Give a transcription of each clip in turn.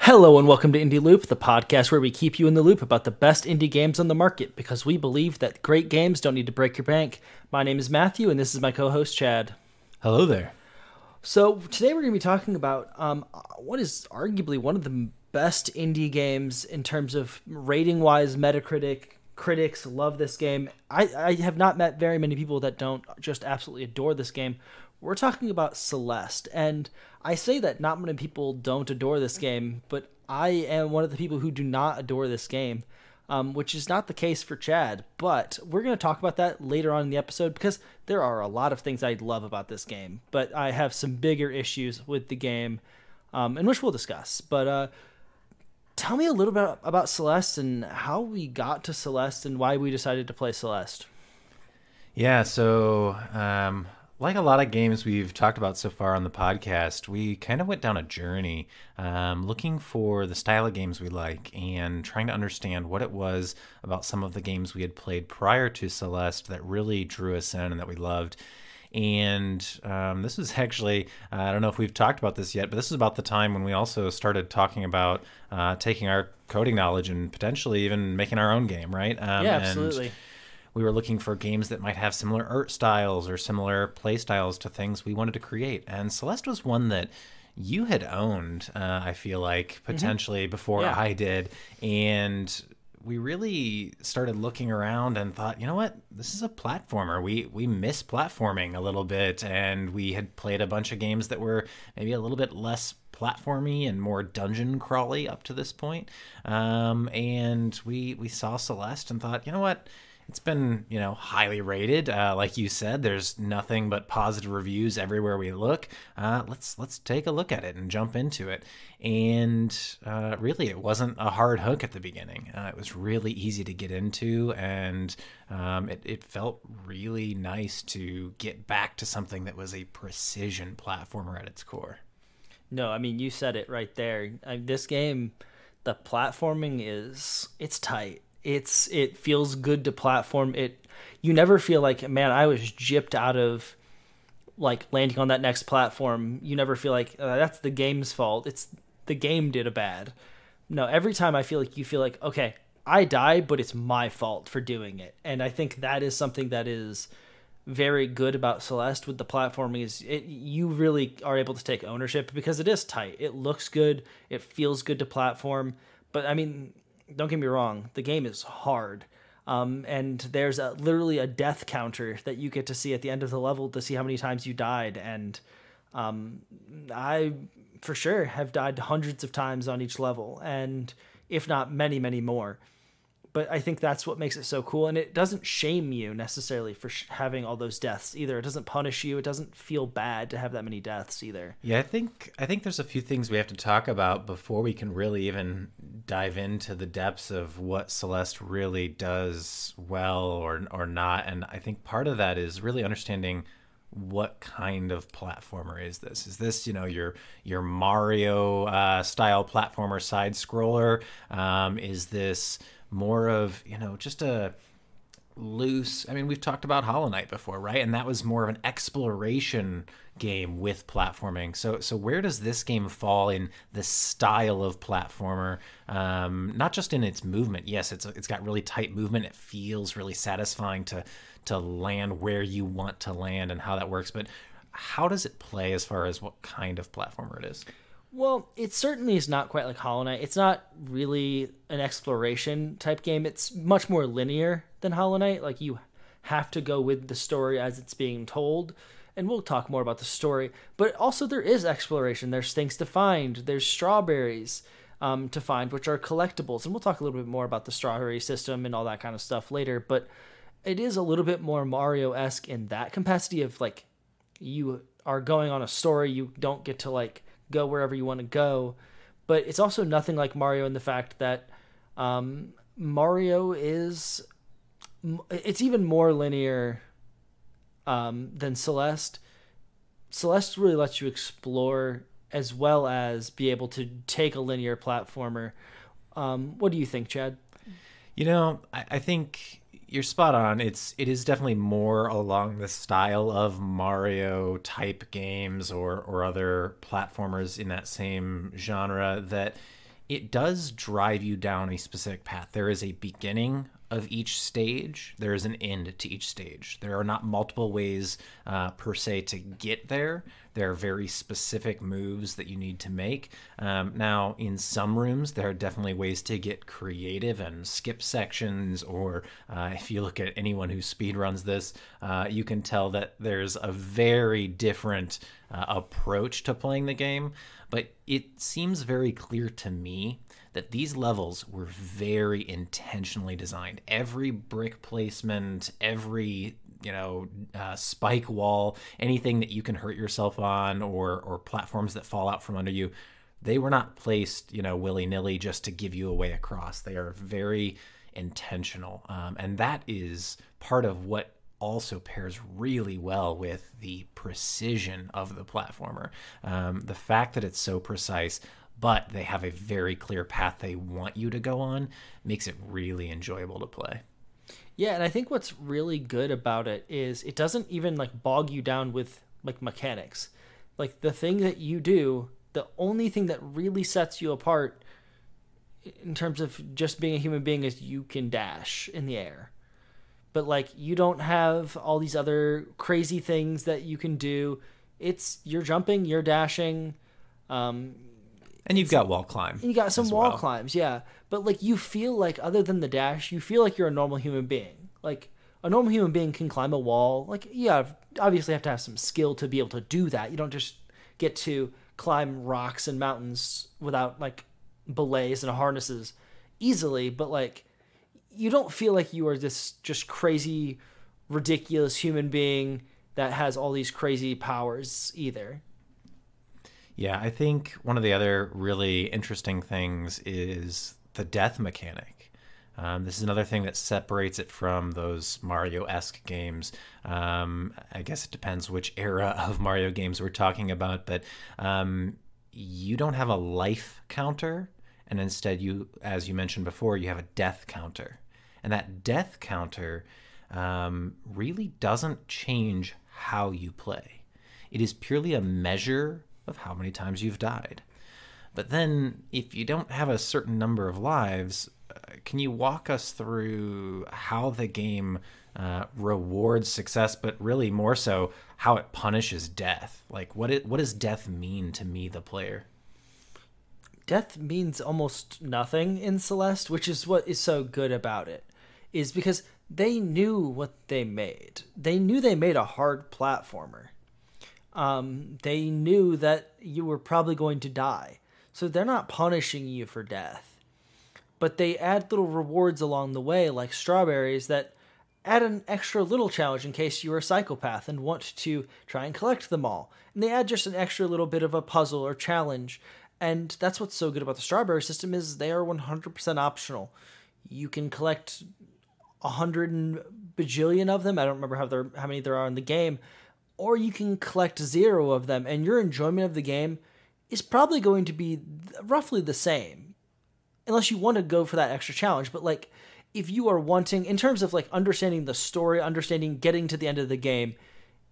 Hello and welcome to Indie Loop, the podcast where we keep you in the loop about the best indie games on the market because we believe that great games don't need to break your bank. My name is Matthew and this is my co-host Chad. Hello there. So today we're going to be talking about what is arguably one of the best indie games in terms of rating-wise. Metacritic critics love this game. I have not met very many people that don't just absolutely adore this game. We're talking about Celeste, and I say that not many people don't adore this game, but I am one of the people who do not adore this game, which is not the case for Chad. But we're going to talk about that later on in the episode because there are a lot of things I love about this game, but I have some bigger issues with the game, in which we'll discuss. But tell me a little bit about Celeste and how we got to Celeste and why we decided to play Celeste. Yeah, so like a lot of games we've talked about so far on the podcast, we kind of went down a journey looking for the style of games we like and trying to understand what it was about some of the games we had played prior to Celeste that really drew us in and that we loved. And this was actually, I don't know if we've talked about this yet, but this is about the time when we also started talking about taking our coding knowledge and potentially even making our own game, right? Yeah, absolutely. And we were looking for games that might have similar art styles or similar play styles to things we wanted to create. And Celeste was one that you had owned, I feel like, potentially before I did. And we really started looking around and thought, you know what, this is a platformer. We miss platforming a little bit. And we had played a bunch of games that were maybe a little bit less platformy and more dungeon crawly up to this point. And we saw Celeste and thought, you know what, it's been, highly rated. Like you said, there's nothing but positive reviews everywhere we look. Let's take a look at it and jump into it. And really, it wasn't a hard hook at the beginning. It was really easy to get into, and it felt really nice to get back to something that was a precision platformer at its core. No, I mean, you said it right there. This game, the platforming it's tight. It feels good to platform. You never feel like, man, I was gypped out of like landing on that next platform. You never feel like that's the game's fault. It's the game did a bad. No, every time I feel like you feel like, okay, I died, but it's my fault for doing it. And I think that is something that is very good about Celeste with the platforming is you really are able to take ownership because it is tight. It looks good. It feels good to platform. But I mean, don't get me wrong, the game is hard. And there's literally a death counter that you get to see at the end of the level to see how many times you died. And I, for sure, have died hundreds of times on each level, and if not many, many more. But I think that's what makes it so cool. And it doesn't shame you necessarily for having all those deaths either. It doesn't punish you. It doesn't feel bad to have that many deaths either. Yeah, I think there's a few things we have to talk about before we can really even dive into the depths of what Celeste really does well or not. And I think part of that is really understanding what kind of platformer is this? Is this, your Mario style platformer side scroller? Is this more of, just a loose, we've talked about Hollow Knight before, right? And that was more of an exploration game with platforming. So where does this game fall in the style of platformer? Not just in its movement. Yes, it's got really tight movement. It feels really satisfying to land where you want to land and how that works. But how does it play as far as what kind of platformer it is? Well, it certainly is not quite like Hollow Knight. It's not really an exploration type game. It's much more linear than Hollow Knight. Like, you have to go with the story as it's being told. And we'll talk more about the story. But also there is exploration. There's things to find. There's strawberries to find, which are collectibles. And we'll talk a little bit more about the strawberry system and all that kind of stuff later. But it is a little bit more Mario-esque in that capacity of, like, you are going on a story. You don't get to, like, go wherever you want to go, but it's also nothing like Mario in the fact that Mario it's even more linear than Celeste. Celeste really lets you explore as well as be able to take a linear platformer. What do you think, Chad? I think you're spot on. It is definitely more along the style of Mario type games or other platformers in that same genre that it does drive you down a specific path. There is a beginning of each stage. There is an end to each stage. There are not multiple ways per se to get there. There are very specific moves that you need to make. Now, in some rooms, there are definitely ways to get creative and skip sections, or if you look at anyone who speedruns this, you can tell that there's a very different approach to playing the game. But it seems very clear to me that these levels were very intentionally designed. Every brick placement, every spike wall, anything that you can hurt yourself on, or platforms that fall out from under you, they were not placed, willy-nilly just to give you a way across. They are very intentional. And that is part of what also pairs really well with the precision of the platformer. The fact that it's so precise, but they have a very clear path they want you to go on, makes it really enjoyable to play. Yeah, and I think what's really good about it is it doesn't even bog you down with mechanics. The thing that you do, the only thing that really sets you apart in terms of just being a human being is you can dash in the air. But you don't have all these other crazy things that you can do. It's you're jumping, you're dashing, and you've got wall climb. You got some wall climbs, yeah. But you feel other than the dash, you feel like you're a normal human being. A normal human being can climb a wall. Obviously have to have some skill to be able to do that. You don't just get to climb rocks and mountains without belays and harnesses easily. But you don't feel like you are this just crazy, ridiculous human being that has all these crazy powers either. Yeah, I think one of the other really interesting things is the death mechanic. This is another thing that separates it from those Mario-esque games. I guess it depends which era of Mario games we're talking about, but you don't have a life counter, and instead you, as you mentioned before, you have a death counter. And that death counter really doesn't change how you play. It is purely a measure of how many times you've died. But then, if you don't have a certain number of lives, can you walk us through how the game rewards success, but really more so how it punishes death? What does death mean to me, the player? Death means almost nothing in Celeste, which is what is so good about it, is because they knew what they made. They knew they made a hard platformer. They knew that you were probably going to die. So they're not punishing you for death. But they add little rewards along the way, like strawberries, that add an extra little challenge in case you're a psychopath and want to try and collect them all. And they add just an extra little bit of a puzzle or challenge. And that's what's so good about the strawberry system is they are 100% optional. You can collect 100 and bajillion of them. I don't remember how many there are in the game. Or you can collect 0 of them, and your enjoyment of the game is probably going to be roughly the same. Unless you want to go for that extra challenge. But if you are wanting, in terms of understanding the story, understanding getting to the end of the game,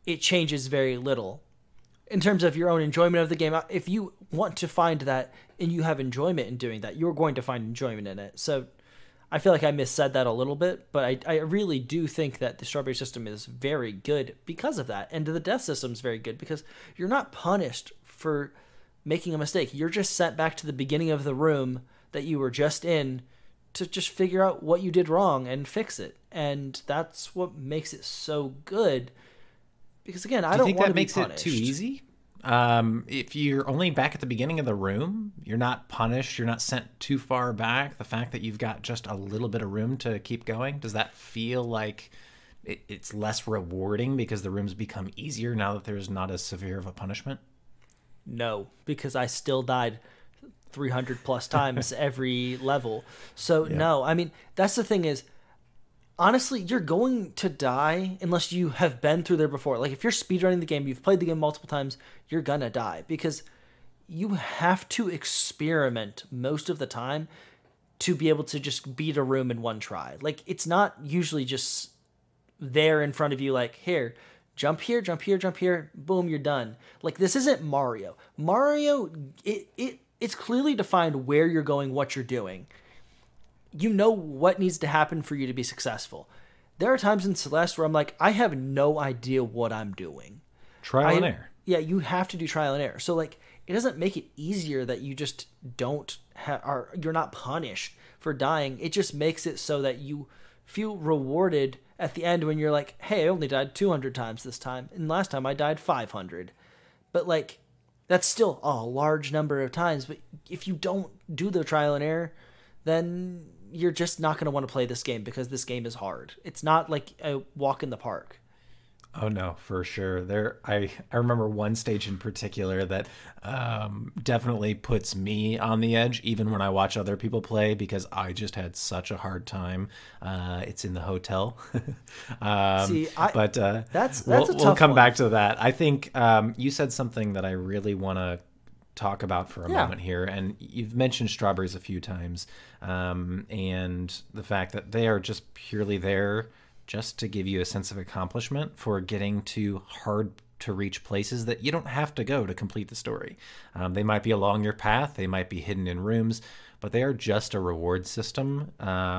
it changes very little. In terms of your own enjoyment of the game, if you want to find that and you have enjoyment in doing that, you're going to find enjoyment in it. So I feel like I missaid that a little bit, but I really do think that the strawberry system is very good because of that. And the death system is very good because you're not punished for making a mistake. You're just sent back to the beginning of the room that you were just in to just figure out what you did wrong and fix it. And that's what makes it so good. Because again, I don't want to be punished. Do you think that makes it too easy? If you're only back at the beginning of the room, you're not punished, you're not sent too far back. The fact that you've got just a little bit of room to keep going, does that feel like it's less rewarding because the rooms become easier now that there's not as severe of a punishment? No, because I still died 300 plus times every level. So yeah. No, I mean, that's the thing is, honestly, you're going to die unless you have been through there before. If you're speedrunning the game, you've played the game multiple times, you're gonna die because you have to experiment most of the time to be able to just beat a room in one try. It's not usually just there in front of you here, jump here, boom, you're done. This isn't Mario. Mario, it it's clearly defined where you're going, what you're doing. You know what needs to happen for you to be successful. There are times in Celeste where I'm like, I have no idea what I'm doing. Trial and error. Yeah, you have to do trial and error. So like, it doesn't make it easier that you just you're not punished for dying. It just makes it so that you feel rewarded at the end when you're like, hey, I only died 200 times this time, and last time I died 500. But like, that's still a large number of times. But if you don't do the trial and error, then you're just not going to want to play this game because this game is hard. It's not like a walk in the park. Oh no, for sure. I remember one stage in particular that definitely puts me on the edge, even when I watch other people play, because I just had such a hard time. It's in the hotel. That's we'll come back to that. I think you said something that I really want to talk about for a moment here, and you've mentioned strawberries a few times, and the fact that they are just purely there just to give you a sense of accomplishment for getting to hard to reach places that you don't have to go to complete the story. They might be along your path, they might be hidden in rooms, but they are just a reward system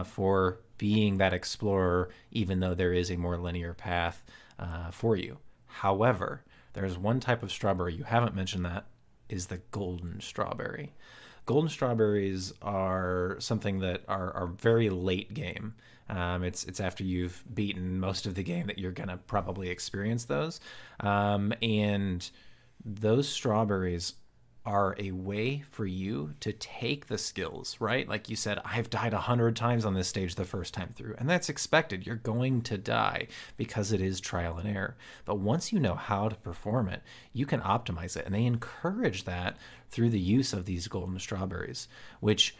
for being that explorer, even though there is a more linear path for you. However, there's one type of strawberry you haven't mentioned, that is the golden strawberry. Golden strawberries are something that are very late game. It's after you've beaten most of the game that you're going to probably experience those. And those strawberries are a way for you to take the skills, right? Like you said, I've died 100 times on this stage the first time through, and that's expected. You're going to die because it is trial and error. But once you know how to perform it, you can optimize it. And they encourage that through the use of these golden strawberries, which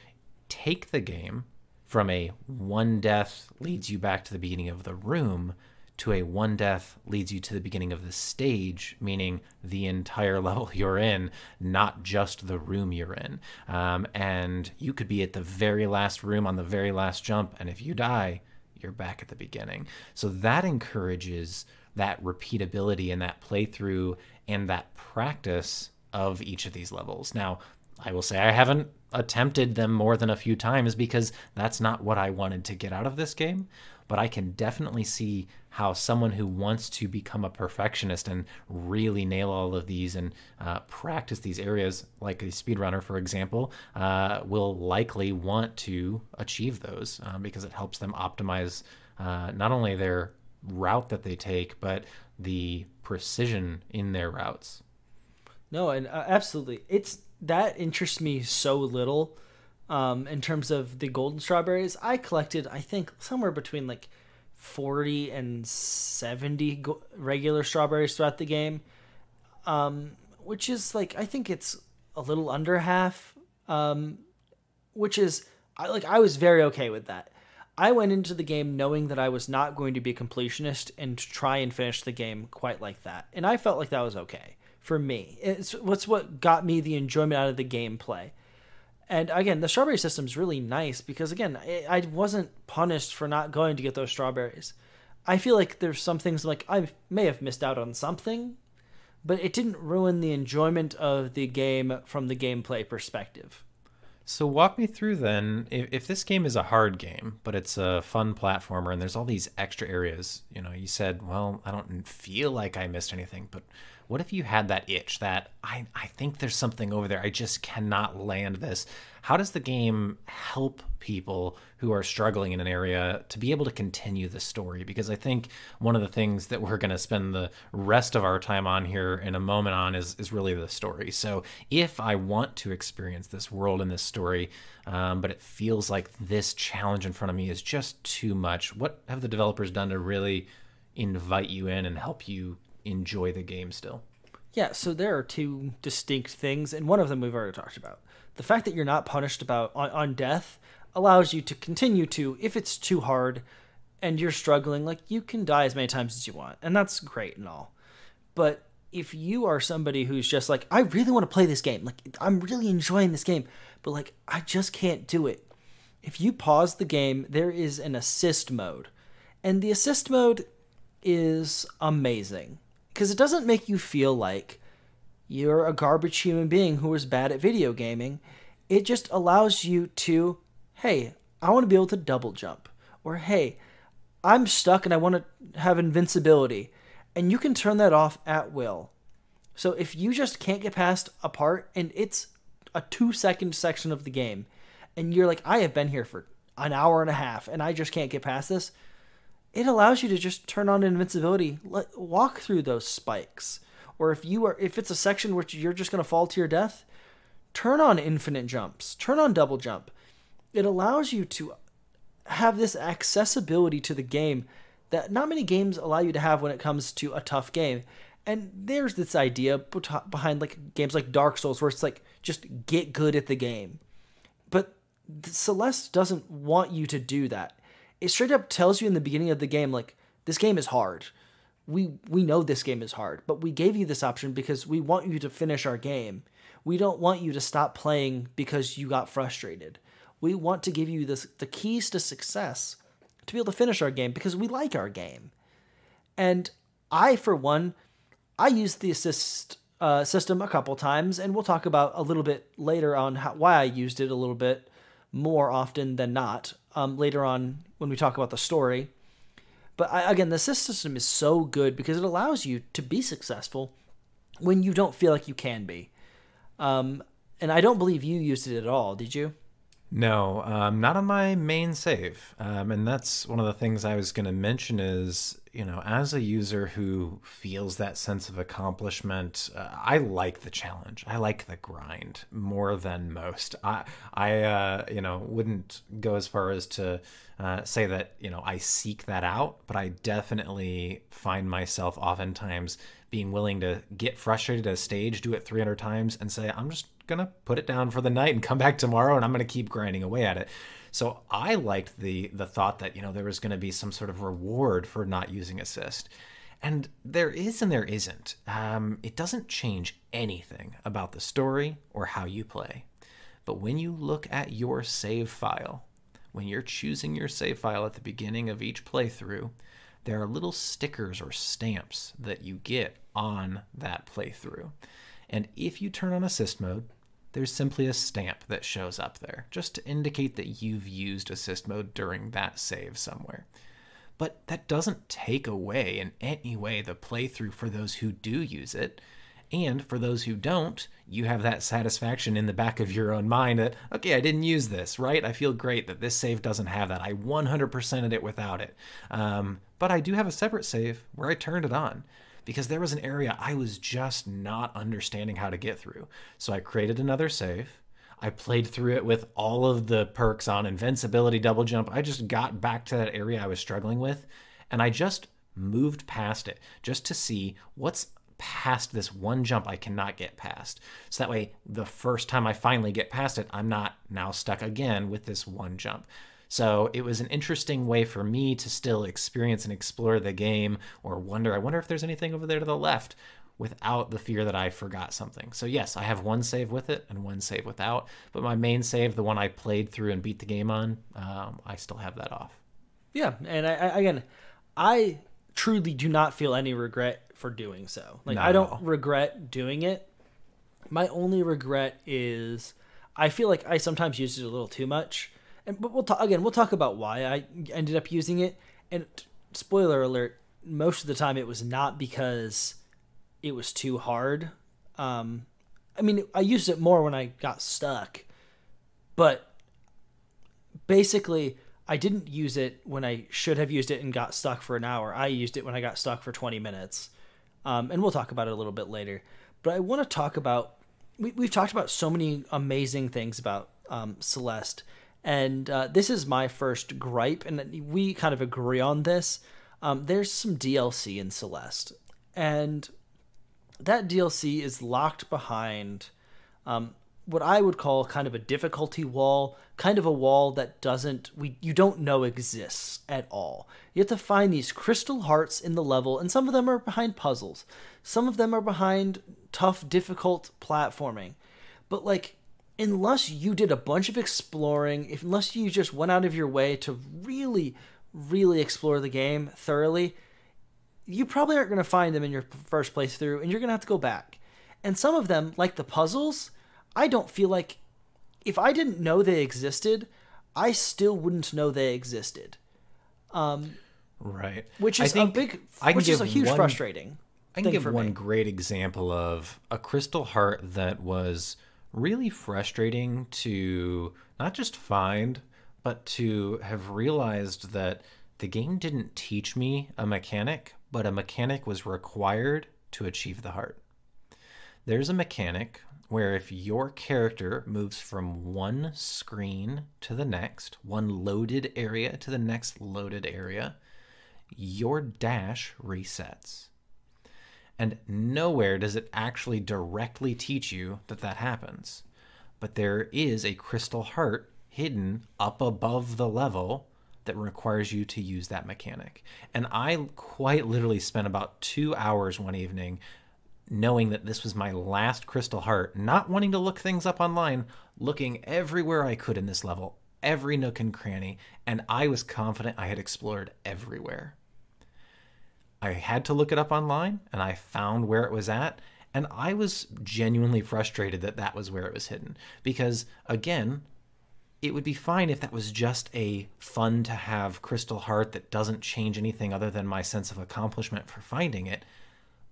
take the game from a one death leads you back to the beginning of the room to a one death leads you to the beginning of the stage, meaning the entire level you're in, not just the room you're in. And you could be at the very last room on the very last jump, and if you die, you're back at the beginning. So that encourages that repeatability and that playthrough and that practice of each of these levels. Now, I will say I haven't attempted them more than a few times because that's not what I wanted to get out of this game. But I can definitely see how someone who wants to become a perfectionist and really nail all of these and practice these areas, like a speedrunner, for example, will likely want to achieve those because it helps them optimize not only their route that they take, but the precision in their routes. No, and absolutely. That interests me so little. In terms of the golden strawberries, I collected, I think, somewhere between like 40 and 70 regular strawberries throughout the game, which is like, I think it's a little under half, which is, I was very okay with that. I went into the game knowing that I was not going to be a completionist and try and finish the game quite like that, and I felt like that was okay for me. It's what got me the enjoyment out of the gameplay. And again, the strawberry system is really nice because, again, I wasn't punished for not going to get those strawberries. I feel like there's some things like I may have missed out on something, but it didn't ruin the enjoyment of the game from the gameplay perspective. So walk me through then, if this game is a hard game, but it's a fun platformer and there's all these extra areas, you said, well, I don't feel like I missed anything, but what if you had that itch that I think there's something over there, I just cannot land this? How does the game help people who are struggling in an area to be able to continue the story? Because I think one of the things that we're going to spend the rest of our time on here in a moment on is really the story. So if I want to experience this world and this story, but it feels like this challenge in front of me is just too much, what have the developers done to really invite you in and help you enjoy the game still? Yeah, so there are two distinct things, and one of them we've already talked about. The fact that you're not punished on death allows you to continue to, if it's too hard and you're struggling, like, you can die as many times as you want, and that's great and all. But if you are somebody who's just like, I really want to play this game, like, I'm really enjoying this game, but like, I just can't do it. If you pause the game, there is an assist mode, and the assist mode is amazing because it doesn't make you feel like you're a garbage human being who is bad at video gaming. It just allows you to, hey, I want to be able to double jump. Or, hey, I'm stuck and I want to have invincibility. And you can turn that off at will. So if you just can't get past a part and it's a 2-second section of the game, and you're like, I have been here for an hour and a half and I just can't get past this, it allows you to just turn on invincibility, walk through those spikes. Or if it's a section which you're just going to fall to your death, turn on infinite jumps, turn on double jump. It allows you to have this accessibility to the game that not many games allow you to have when it comes to a tough game. And there's this idea behind like games like Dark Souls where it's like, just get good at the game. But Celeste doesn't want you to do that. It straight up tells you in the beginning of the game, like, this game is hard. We know this game is hard, but we gave you this option because we want you to finish our game. We don't want you to stop playing because you got frustrated. We want to give you the keys to success to be able to finish our game because we like our game. And I, for one, I used the assist system a couple times, and we'll talk about a little bit later on why I used it a little bit more often than not later on when we talk about the story. But again, the assist system is so good because it allows you to be successful when you don't feel like you can be. And I don't believe you used it at all, did you? No, not on my main save. And that's one of the things I was going to mention is, as a user who feels that sense of accomplishment, I like the challenge. I like the grind more than most. I wouldn't go as far as to say that, I seek that out, but I definitely find myself oftentimes being willing to get frustrated at a stage, do it 300 times and say, I'm just going to put it down for the night and come back tomorrow and I'm going to keep grinding away at it. So I liked the thought that, there was going to be some sort of reward for not using assist. And there is and there isn't. It doesn't change anything about the story or how you play. But when you look at your save file, when you're choosing your save file at the beginning of each playthrough, there are little stickers or stamps that you get on that playthrough. And if you turn on assist mode, there's simply a stamp that shows up there, just to indicate that you've used assist mode during that save somewhere. But that doesn't take away in any way the playthrough for those who do use it. And for those who don't, you have that satisfaction in the back of your own mind that, okay, I didn't use this, right? I feel great that this save doesn't have that. I 100%ed it without it. But I do have a separate save where I turned it on because there was an area I was just not understanding how to get through. So I created another save. I played through it with all of the perks on invincibility, double jump. I just got back to that area I was struggling with, and I just moved past it just to see what's past this one jump I cannot get past. So that way, the first time I finally get past it, I'm not now stuck again with this one jump. So it was an interesting way for me to still experience and explore the game or I wonder if there's anything over there to the left without the fear that I forgot something. So yes, I have one save with it and one save without, but my main save, the one I played through and beat the game on, I still have that off. Yeah, and I truly do not feel any regret for doing so. Like, I don't regret doing it. My only regret is I feel like I sometimes used it a little too much. But we'll talk about why I ended up using it. And spoiler alert, most of the time it was not because it was too hard. I used it more when I got stuck. But basically, I didn't use it when I should have used it and got stuck for an hour. I used it when I got stuck for 20 minutes. And we'll talk about it a little bit later. But I want to talk about... We've talked about so many amazing things about Celeste. And this is my first gripe, and we kind of agree on this. There's some DLC in Celeste. And that DLC is locked behind what I would call kind of a difficulty wall, kind of a wall that you don't know exists at all. You have to find these crystal hearts in the level, and some of them are behind puzzles. Some of them are behind tough, difficult platforming. But unless you did a bunch of exploring, unless you just went out of your way to really, really explore the game thoroughly, you probably aren't going to find them in your first playthrough, and you're going to have to go back. And some of them, like the puzzles, I don't feel like if I didn't know they existed, I still wouldn't know they existed. Right. Which is a huge frustrating. I can give one great example of a crystal heart that was really frustrating to not just find, but to have realized that the game didn't teach me a mechanic, but a mechanic was required to achieve the heart. There's a mechanic where if your character moves from one screen to the next, one loaded area to the next loaded area, your dash resets. And nowhere does it actually directly teach you that that happens. But there is a crystal heart hidden up above the level that requires you to use that mechanic. And I quite literally spent about 2 hours one evening knowing that this was my last crystal heart, not wanting to look things up online, looking everywhere I could in this level, every nook and cranny, and I was confident I had explored everywhere. I had to look it up online, and I found where it was at, and I was genuinely frustrated that that was where it was hidden. Because, again, it would be fine if that was just a fun-to-have crystal heart that doesn't change anything other than my sense of accomplishment for finding it,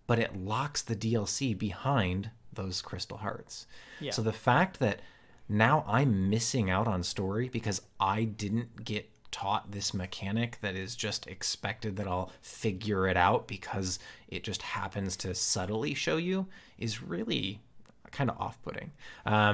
but it locks the DLC behind those crystal hearts. Yeah. So the fact that now I'm missing out on story because I didn't get taught this mechanic that is just expected that I'll figure it out because it just happens to subtly show you is really kind of off-putting.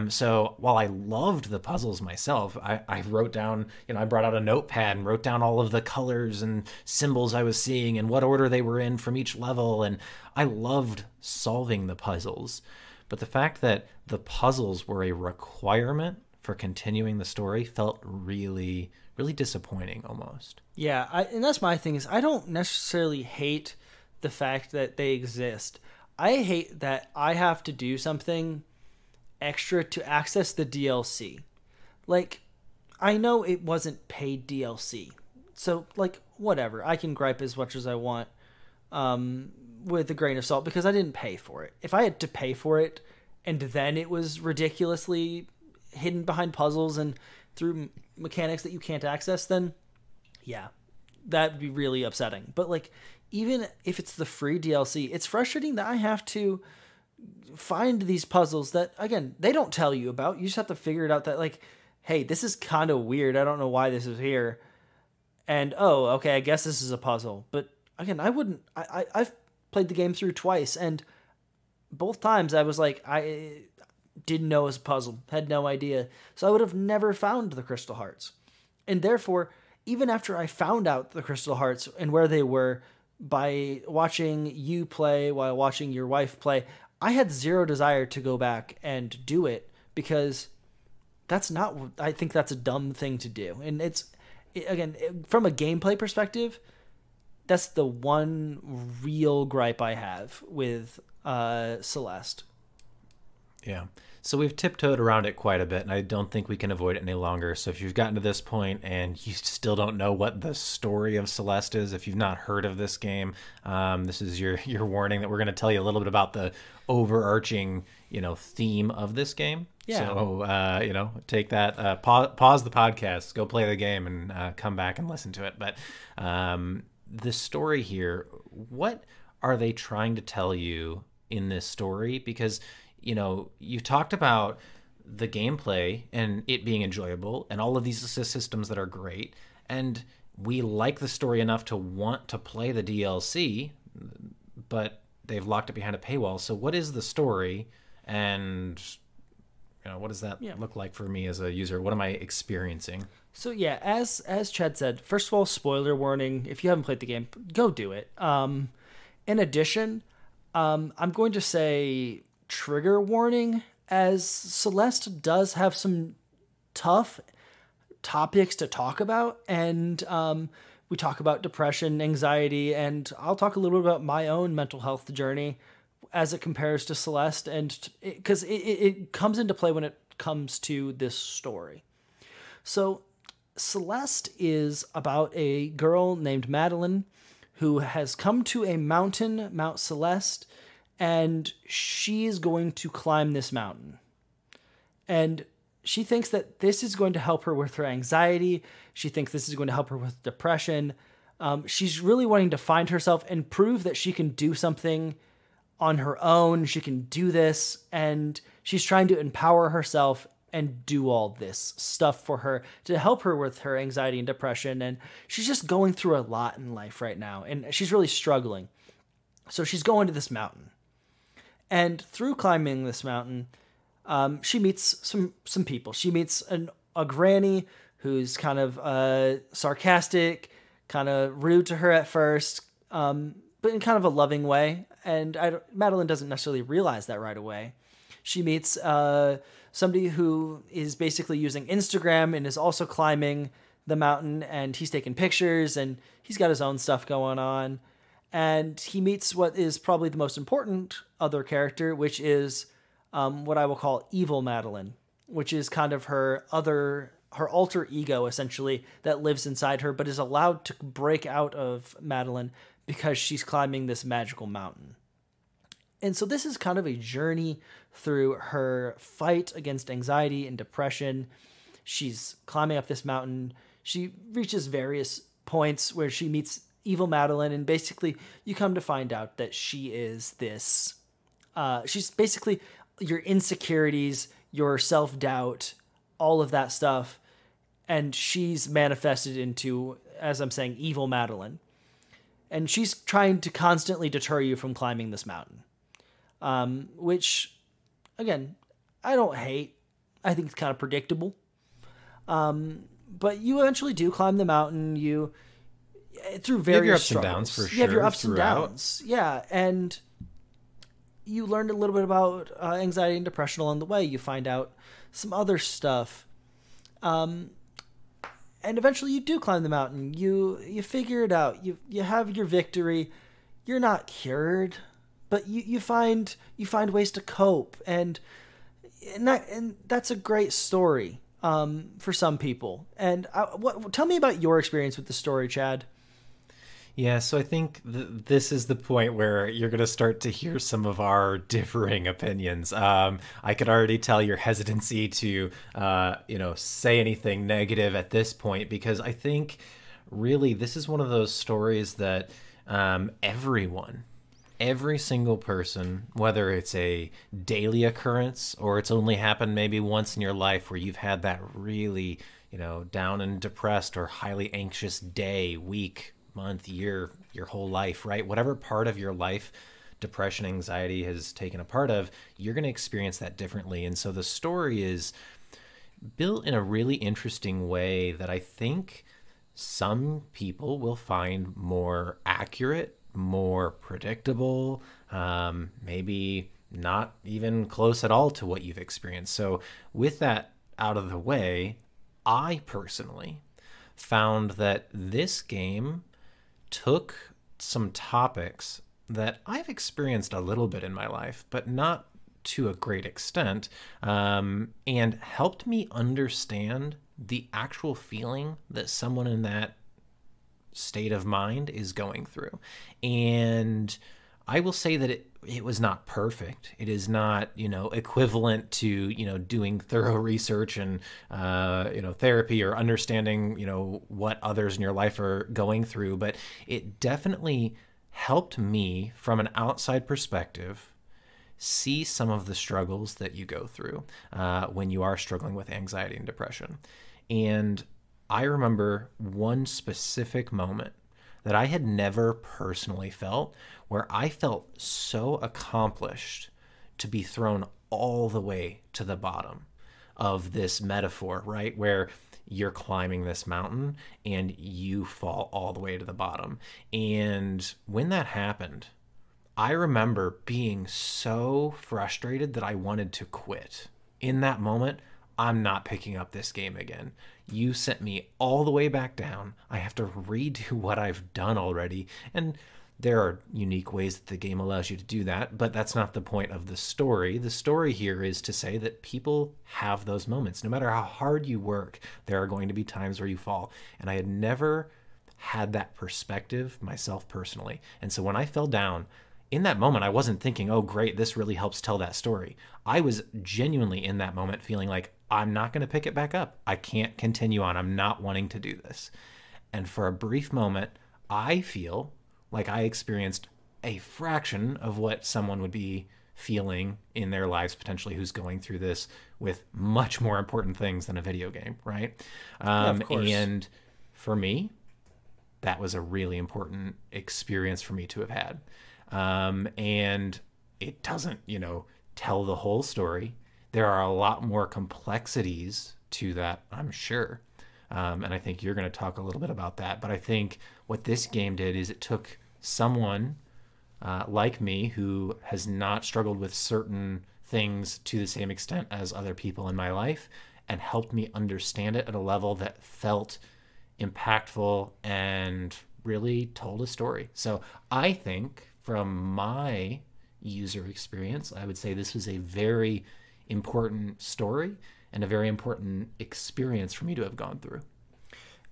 So while I loved the puzzles myself, I wrote down, I brought out a notepad and wrote down all of the colors and symbols I was seeing and what order they were in from each level. And I loved solving the puzzles. But the fact that the puzzles were a requirement for continuing the story felt really, really disappointing almost. Yeah, and that's my thing is I don't necessarily hate the fact that they exist. I hate that I have to do something extra to access the DLC. Like, I know it wasn't paid DLC. So, like, whatever. I can gripe as much as I want with a grain of salt because I didn't pay for it. If I had to pay for it and then it was ridiculously hidden behind puzzles and through mechanics that you can't access, then yeah, that would be really upsetting. But, like, even if it's the free DLC, it's frustrating that I have to find these puzzles that, again, they don't tell you about. You just have to figure it out that, like, hey, this is kind of weird. I don't know why this is here. And, oh, okay, I guess this is a puzzle. But, again, I've played the game through twice, and both times I was like, I didn't know it was a puzzle, had no idea. So I would have never found the Crystal Hearts. And therefore, even after I found out the Crystal Hearts and where they were, by watching you play while watching your wife play, I had zero desire to go back and do it because I think that's a dumb thing to do. And again, from a gameplay perspective, that's the one real gripe I have with Celeste. Yeah. So we've tiptoed around it quite a bit, and I don't think we can avoid it any longer. So if you've gotten to this point and you still don't know what the story of Celeste is, if you've not heard of this game, this is your warning that we're going to tell you a little bit about the overarching, theme of this game. Yeah. So, take that, pause the podcast, go play the game, and come back and listen to it. But the story here, what are they trying to tell you in this story? Because you talked about the gameplay and it being enjoyable and all of these assist systems that are great. And we like the story enough to want to play the DLC, but they've locked it behind a paywall. So what is the story? And, what does that look like for me as a user? What am I experiencing? So yeah, as Chad said, first of all, spoiler warning, if you haven't played the game, go do it. In addition, I'm going to say trigger warning, as Celeste does have some tough topics to talk about, and we talk about depression, anxiety, and I'll talk a little bit about my own mental health journey as it compares to Celeste, and because it comes into play when it comes to this story. So Celeste is about a girl named Madeline who has come to a mountain, Mount Celeste, and she's going to climb this mountain. And she thinks that this is going to help her with her anxiety. She thinks this is going to help her with depression. She's really wanting to find herself and prove that she can do something on her own. She can do this, and she's trying to empower herself and do all this stuff for her to help her with her anxiety and depression. And she's just going through a lot in life right now, and she's really struggling. So she's going to this mountain. And through climbing this mountain, she meets some people. She meets a granny who's kind of sarcastic, kind of rude to her at first, but in kind of a loving way. And Madeline doesn't necessarily realize that right away. She meets somebody who is basically using Instagram and is also climbing the mountain, and he's taking pictures, and he's got his own stuff going on. And he meets what is probably the most important other character, which is what I will call Evil Madeline, which is kind of her alter ego, essentially, that lives inside her, but is allowed to break out of Madeline because she's climbing this magical mountain. And so this is kind of a journey through her fight against anxiety and depression. She's climbing up this mountain. She reaches various points where she meets Evil Madeline, and basically you come to find out that she is this... she's basically your insecurities, your self-doubt, all of that stuff, and she's manifested into, as I'm saying, Evil Madeline. And she's trying to constantly deter you from climbing this mountain. Which, again, I don't hate. I think it's kind of predictable. But you eventually do climb the mountain. You, through various ups and downs, for sure. You have your ups and throughout. downs. Yeah, and you learned a little bit about anxiety and depression along the way. You find out some other stuff. And eventually you do climb the mountain. You figure it out. You have your victory. You're not cured, but you find ways to cope, and that's a great story for some people. And tell me about your experience with the story, Chad. Yeah, so I think this is the point where you're going to start to hear some of our differing opinions. I could already tell your hesitancy to, say anything negative at this point, because I think really this is one of those stories that every single person, whether it's a daily occurrence or it's only happened maybe once in your life where you've had that really, down and depressed or highly anxious day, week, month, year, your whole life, right? Whatever part of your life depression, anxiety has taken a part of, you're going to experience that differently. And so the story is built in a really interesting way that I think some people will find more accurate, more predictable, maybe not even close at all to what you've experienced. So with that out of the way, I personally found that this game took some topics that I've experienced a little bit in my life, but not to a great extent, and helped me understand the actual feeling that someone in that state of mind is going through. And I will say that it was not perfect. It is not, equivalent to, doing thorough research and, therapy or understanding, what others in your life are going through. But it definitely helped me from an outside perspective see some of the struggles that you go through when you are struggling with anxiety and depression. And I remember one specific moment that I had never personally felt, where I felt so accomplished to be thrown all the way to the bottom of this metaphor, right? Where you're climbing this mountain and you fall all the way to the bottom. And when that happened, I remember being so frustrated that I wanted to quit. In that moment, I'm not picking up this game again. You sent me all the way back down. I have to redo what I've done already. And there are unique ways that the game allows you to do that, but that's not the point of the story. The story here is to say that people have those moments. No matter how hard you work, there are going to be times where you fall. And I had never had that perspective myself personally. And so when I fell down, in that moment, I wasn't thinking, oh, great, this really helps tell that story. I was genuinely in that moment feeling like I'm not going to pick it back up. I can't continue on. I'm not wanting to do this. And for a brief moment, I feel like I experienced a fraction of what someone would be feeling in their lives potentially who's going through this with much more important things than a video game, right? Of course. And for me, that was a really important experience for me to have had. And it doesn't, tell the whole story. There are a lot more complexities to that, I'm sure. And I think you're going to talk a little bit about that. But I think what this game did is it took someone like me who has not struggled with certain things to the same extent as other people in my life and helped me understand it at a level that felt impactful and really told a story. So I think from my user experience, I would say this was a very important story and a very important experience for me to have gone through.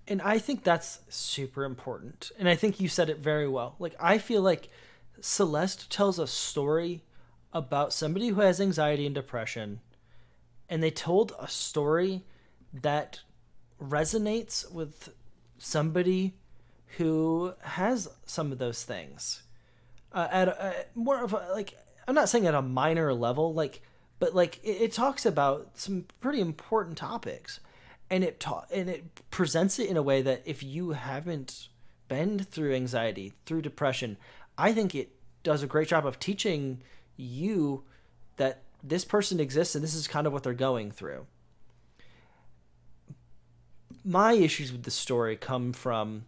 And I think that's super important. And I think you said it very well. Like, I feel like Celeste tells a story about somebody who has anxiety and depression, and they told a story that resonates with somebody who has some of those things at a, more of a, like, I'm not saying at a minor level, but it talks about some pretty important topics, and it presents it in a way that if you haven't been through anxiety, through depression, I think it does a great job of teaching you that this person exists and this is kind of what they're going through. My issues with the story come from,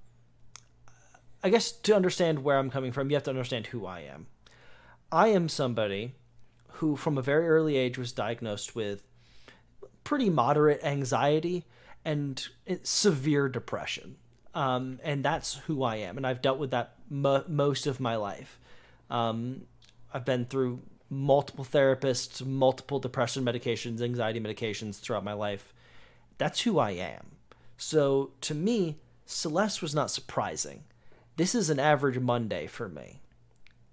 I guess, to understand where I'm coming from, you have to understand who I am. I am somebody who from a very early age was diagnosed with pretty moderate anxiety and severe depression. And that's who I am. And I've dealt with that most of my life. I've been through multiple therapists, multiple depression medications, anxiety medications throughout my life. That's who I am. So to me, Celeste was not surprising. This is an average Monday for me.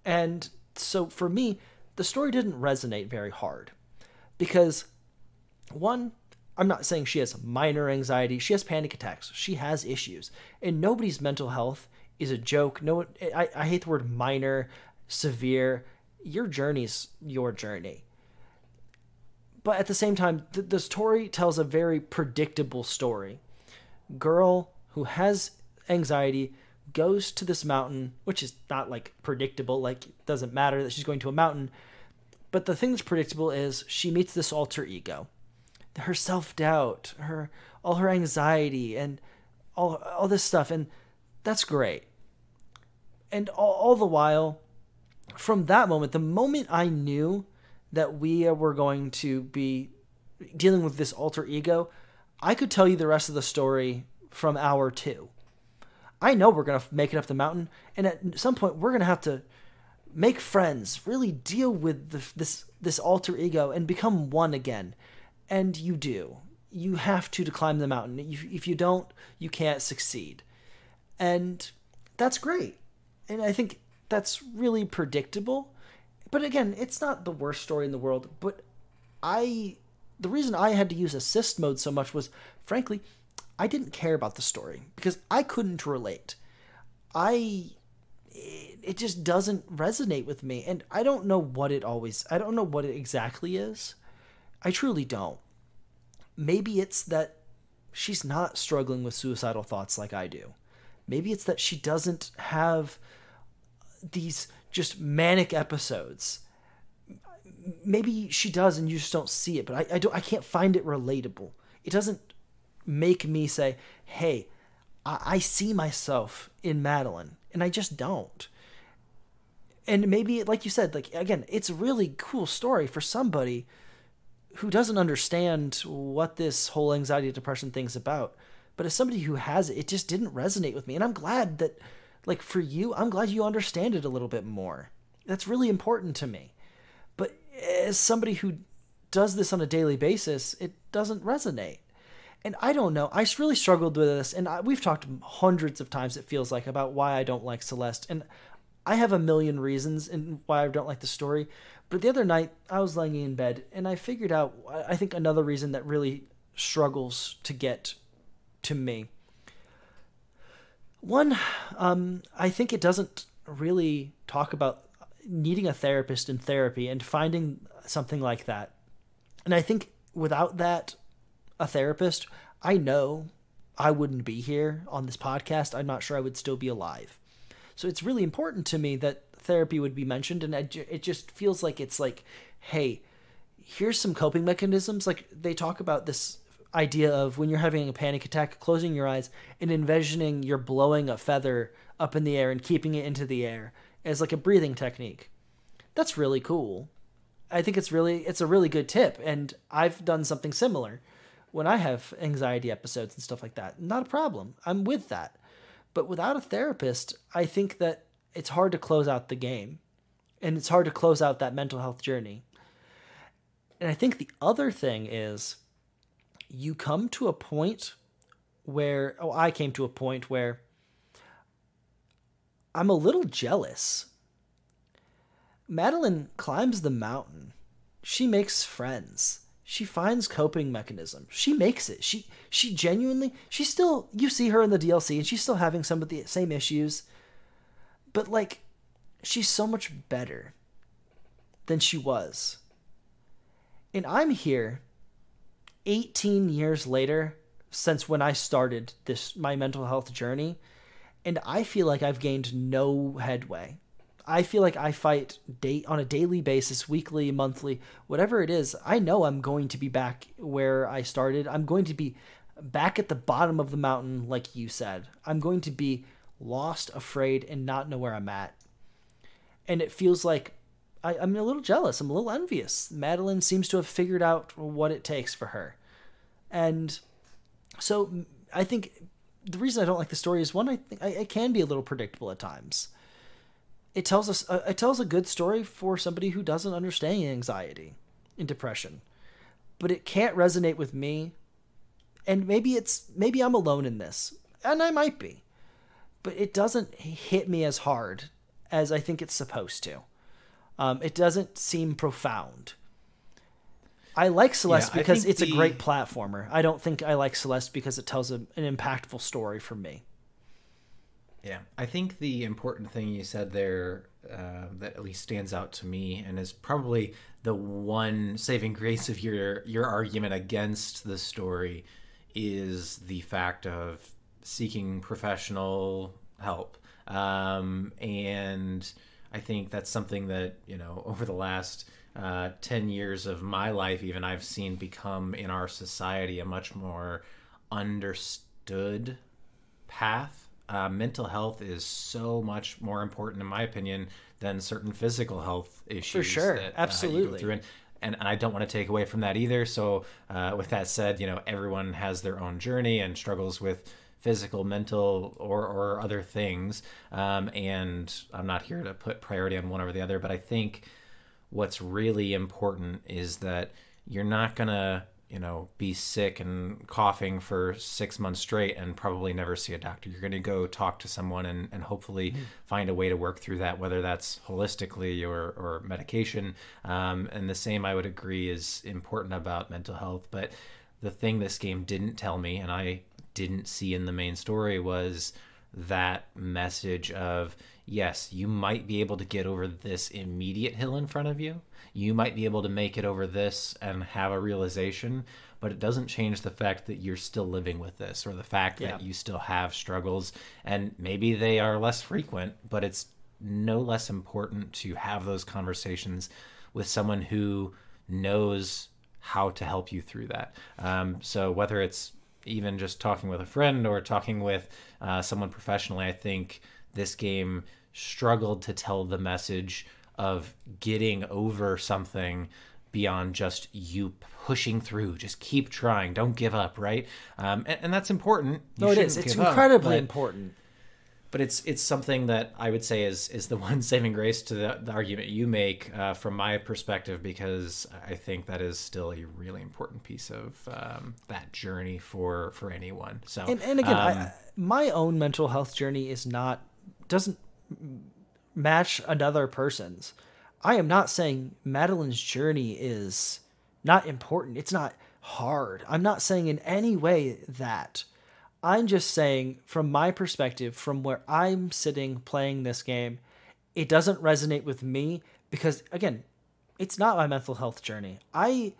And so for me, the story didn't resonate very hard because, one, I'm not saying she has minor anxiety. She has panic attacks. She has issues. And nobody's mental health is a joke. No, I hate the word minor, severe. Your journey's your journey. But at the same time, the story tells a very predictable story. Girl who has anxiety goes to this mountain, which is not like predictable, like it doesn't matter that she's going to a mountain. But the thing that's predictable is she meets this alter ego. Her self-doubt, all her anxiety, and all this stuff, and that's great. And all the while, from that moment, the moment I knew that we were going to be dealing with this alter ego, I could tell you the rest of the story from hour 2. I know we're going to make it up the mountain, and at some point we're going to have to make friends, really deal with this alter ego and become one again. And you do. You have to climb the mountain. If you don't, you can't succeed. And that's great. And I think that's really predictable. But again, it's not the worst story in the world. But the reason I had to use assist mode so much was, frankly, I didn't care about the story because I couldn't relate. It just doesn't resonate with me. And I don't know what it exactly is. I truly don't. Maybe it's that she's not struggling with suicidal thoughts like I do. Maybe it's that she doesn't have these just manic episodes. Maybe she does and you just don't see it, but I can't find it relatable. It doesn't make me say, hey, I see myself in Madeline, and I just don't. And maybe, like you said, like, again, it's a really cool story for somebody who doesn't understand what this whole anxiety depression thing's about. But as somebody who has it, it just didn't resonate with me. And I'm glad that, like, for you, I'm glad you understand it a little bit more. That's really important to me. But as somebody who does this on a daily basis, it doesn't resonate. And I don't know. I really struggled with this. And we've talked hundreds of times, it feels like, about why I don't like Celeste. And I have a million reasons and why I don't like the story. But the other night, I was laying in bed, and I figured out, I think, another reason that really struggles to get to me. One, I think it doesn't really talk about needing a therapist in therapy and finding something like that. And I think without that, a therapist, I know I wouldn't be here on this podcast. I'm not sure I would still be alive. So it's really important to me that therapy would be mentioned, and it just feels like it's like, hey, here's some coping mechanisms. Like they talk about this idea of when you're having a panic attack, closing your eyes and envisioning you're blowing a feather up in the air and keeping it into the air as like a breathing technique. That's really cool. I think it's a really good tip, and I've done something similar when I have anxiety episodes and stuff like that. Not a problem. I'm with that. But without a therapist, I think that it's hard to close out the game, and it's hard to close out that mental health journey. And I think the other thing is you come to a point where, I came to a point where I'm a little jealous. Madeline climbs the mountain. She makes friends. She finds coping mechanisms. She makes it. She genuinely, she's still, you see her in the DLC and she's still having some of the same issues. But like, she's so much better than she was. And I'm here 18 years later since when I started my mental health journey, and I feel like I've gained no headway. I feel like I fight on a daily basis, weekly, monthly, whatever it is. I know I'm going to be back where I started. I'm going to be back at the bottom of the mountain, like you said. I'm going to be lost, afraid, and not know where I'm at. And it feels like I'm a little jealous. I'm a little envious. Madeline seems to have figured out what it takes for her. And so I think the reason I don't like the story is, one, I think it can be a little predictable at times. It tells a good story for somebody who doesn't understand anxiety and depression, but it can't resonate with me. And maybe I'm alone in this, and I might be, but it doesn't hit me as hard as I think it's supposed to. It doesn't seem profound. I like Celeste because it's a great platformer. I don't think I like Celeste because it tells an impactful story for me. Yeah, I think the important thing you said there that at least stands out to me, and is probably the one saving grace of your argument against the story, is the fact of seeking professional help. And I think that's something that, over the last 10 years of my life, even, I've seen become in our society a much more understood path. Mental health is so much more important, in my opinion, than certain physical health issues. For sure, absolutely. You go through. And I don't want to take away from that either. So with that said, everyone has their own journey and struggles with physical, mental, or other things. And I'm not here to put priority on one over the other, but I think what's really important is that you're not going to be sick and coughing for 6 months straight and probably never see a doctor. You're going to go talk to someone and hopefully find a way to work through that, whether that's holistically or medication. And the same, I would agree, is important about mental health. But the thing this game didn't tell me, and I didn't see in the main story, was that message of, yes, you might be able to get over this immediate hill in front of you. You might be able to make it over this and have a realization, but it doesn't change the fact that you're still living with this, or the fact that you still have struggles, and maybe they are less frequent, but it's no less important to have those conversations with someone who knows how to help you through that. So whether it's even just talking with a friend or talking with someone professionally, I think this game struggled to tell the message of getting over something beyond just you pushing through. Just keep trying. Don't give up, right? And that's important. No, it is. It's incredibly important. But it's something that I would say is the one saving grace to the argument you make from my perspective, because I think that is still a really important piece of that journey for anyone. So and again, my own mental health journey doesn't match another person's. I am not saying Madeline's journey is not important. It's not hard. I'm not saying in any way that. I'm just saying from my perspective, from where I'm sitting playing this game, it doesn't resonate with me because, again, it's not my mental health journey. I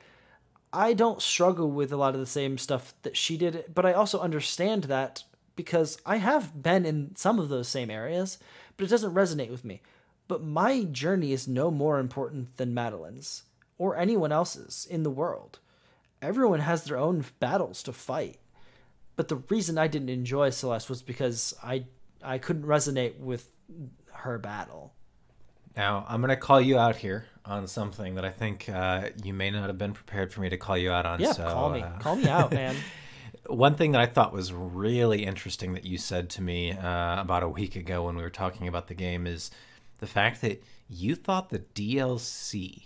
don't struggle with a lot of the same stuff that she did, but I also understand that because I have been in some of those same areas, but it doesn't resonate with me. But my journey is no more important than Madeline's or anyone else's in the world. Everyone has their own battles to fight. But the reason I didn't enjoy Celeste was because I couldn't resonate with her battle. Now, I'm going to call you out here on something that I think you may not have been prepared for me to call you out on. Yeah, so, call me. Call me out, man. One thing that I thought was really interesting that you said to me about a week ago when we were talking about the game is the fact that you thought the DLC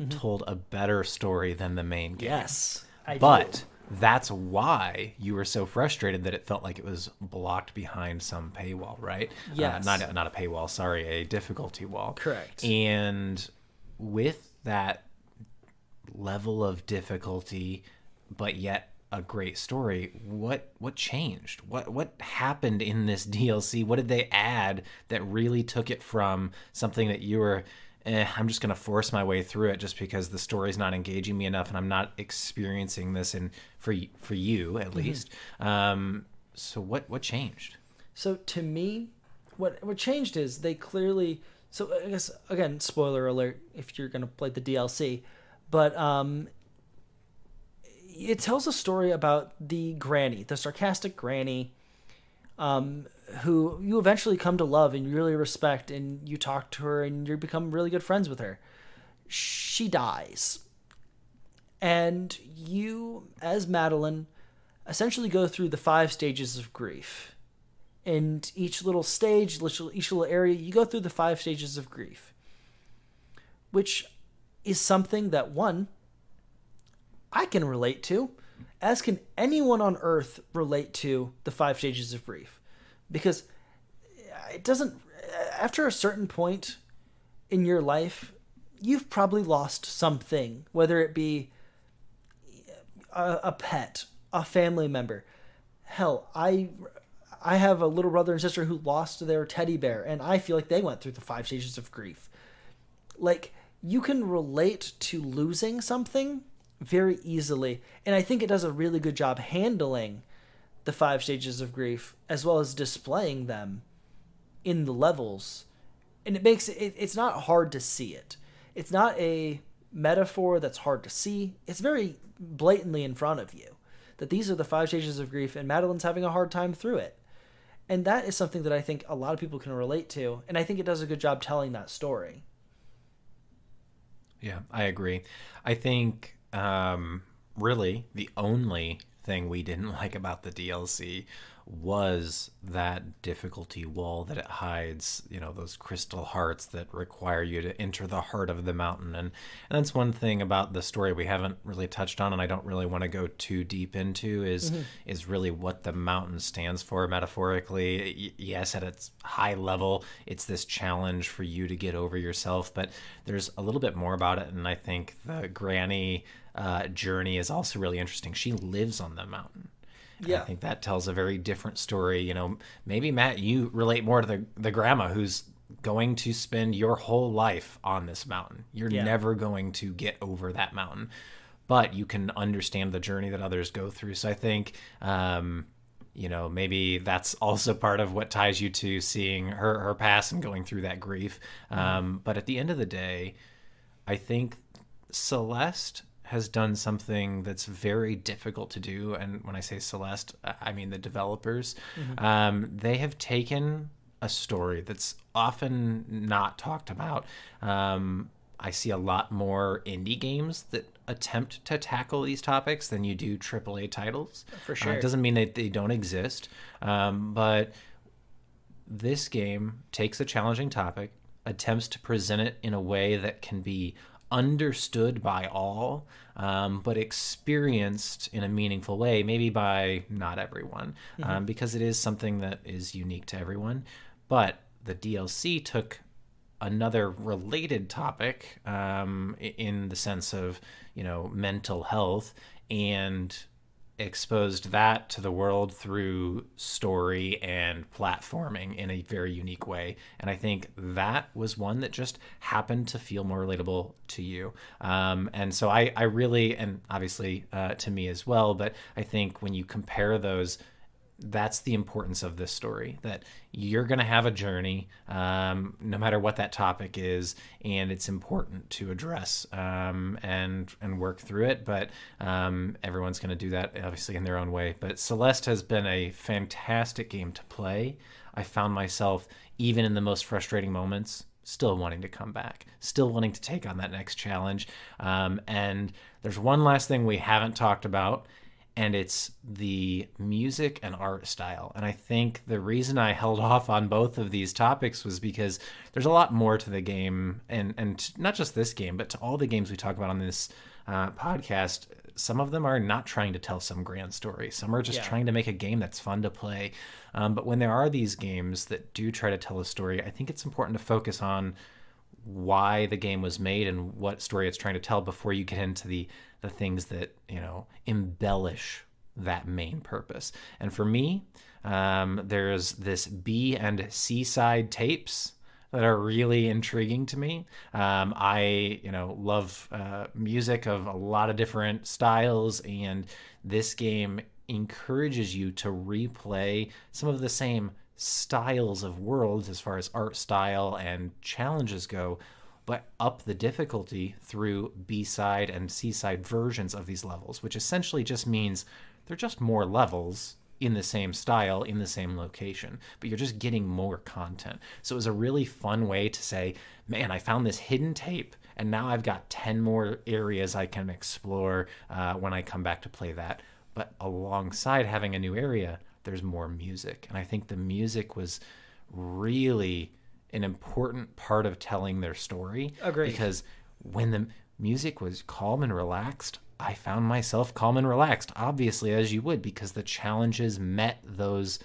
told a better story than the main game. Yes, I But do. That's why you were so frustrated that it felt like it was blocked behind some paywall, right? Yes. Not a paywall, sorry, a difficulty wall. Correct. And with that level of difficulty, but yet a great story, what changed? What happened in this DLC? What did they add that really took it from something that you were I'm just going to force my way through it just because the story's not engaging me enough and I'm not experiencing this for you at least. So what changed? So to me, what changed is they clearly. So I guess again, spoiler alert if you're going to play the DLC, but it tells a story about the granny, the sarcastic granny, who you eventually come to love and you really respect, and you talk to her and you become really good friends with her. She dies. And you, as Madeline, essentially go through the 5 stages of grief. And each little stage, each little area, you go through the 5 stages of grief. Which is something that, one, I can relate to, as can anyone on earth relate to the 5 stages of grief. Because it doesn't, after a certain point in your life, you've probably lost something, whether it be a pet, a family member. Hell, I have a little brother and sister who lost their teddy bear, and I feel like they went through the 5 stages of grief. Like, you can relate to losing something very easily, and I think it does a really good job handling the 5 stages of grief as well as displaying them in the levels, and it makes it's not hard to see it. It's not a metaphor that's hard to see. It's very blatantly in front of you that these are the 5 stages of grief, and Madeline's having a hard time through it. And that is something that I think a lot of people can relate to, and I think it does a good job telling that story. Yeah, I agree. I think really the only thing we didn't like about the DLC was that difficulty wall that it hides, those crystal hearts that require you to enter the heart of the mountain. And that's one thing about the story we haven't really touched on, and I don't really want to go too deep into is really what the mountain stands for metaphorically. Yes, at its high level, it's this challenge for you to get over yourself, but there's a little bit more about it, and I think the granny journey is also really interesting. She lives on the mountain. Yeah. I think that tells a very different story. Maybe, Matt, you relate more to the grandma who's going to spend your whole life on this mountain. You're never going to get over that mountain, but you can understand the journey that others go through. So I think, maybe that's also part of what ties you to seeing her pass and going through that grief. But at the end of the day, I think Celeste has done something that's very difficult to do. And when I say Celeste, I mean the developers. They have taken a story that's often not talked about. I see a lot more indie games that attempt to tackle these topics than you do AAA titles. For sure. It doesn't mean that they don't exist. But this game takes a challenging topic, attempts to present it in a way that can be understood by all, but experienced in a meaningful way, maybe by not everyone, because it is something that is unique to everyone. But the DLC took another related topic in the sense of, mental health, and exposed that to the world through story and platforming in a very unique way. And I think that was one that just happened to feel more relatable to you. And so I really, and obviously to me as well, but I think when you compare those, that's the importance of this story, that you're going to have a journey, no matter what that topic is, and it's important to address and work through it. But everyone's going to do that, obviously, in their own way. But Celeste has been a fantastic game to play. I found myself, even in the most frustrating moments, still wanting to come back, still wanting to take on that next challenge. And there's one last thing we haven't talked about, and it's the music and art style. And I think the reason I held off on both of these topics was because there's a lot more to the game, and not just this game, but to all the games we talk about on this podcast. Some of them are not trying to tell some grand story. Some are just trying to make a game that's fun to play. But when there are these games that do try to tell a story, I think it's important to focus on why the game was made and what story it's trying to tell before you get into the things that, embellish that main purpose. And for me, there's this B and C side tapes that are really intriguing to me. I love music of a lot of different styles, and this game encourages you to replay some of the same styles of worlds as far as art style and challenges go, but up the difficulty through B-side and C-side versions of these levels, which essentially just means they're just more levels in the same style, in the same location, but you're just getting more content. So it was a really fun way to say, man, I found this hidden tape, and now I've got 10 more areas I can explore when I come back to play that. But alongside having a new area, there's more music. And I think the music was really an important part of telling their story. Agreed. Because when the music was calm and relaxed, I found myself calm and relaxed, obviously, as you would, because the challenges met those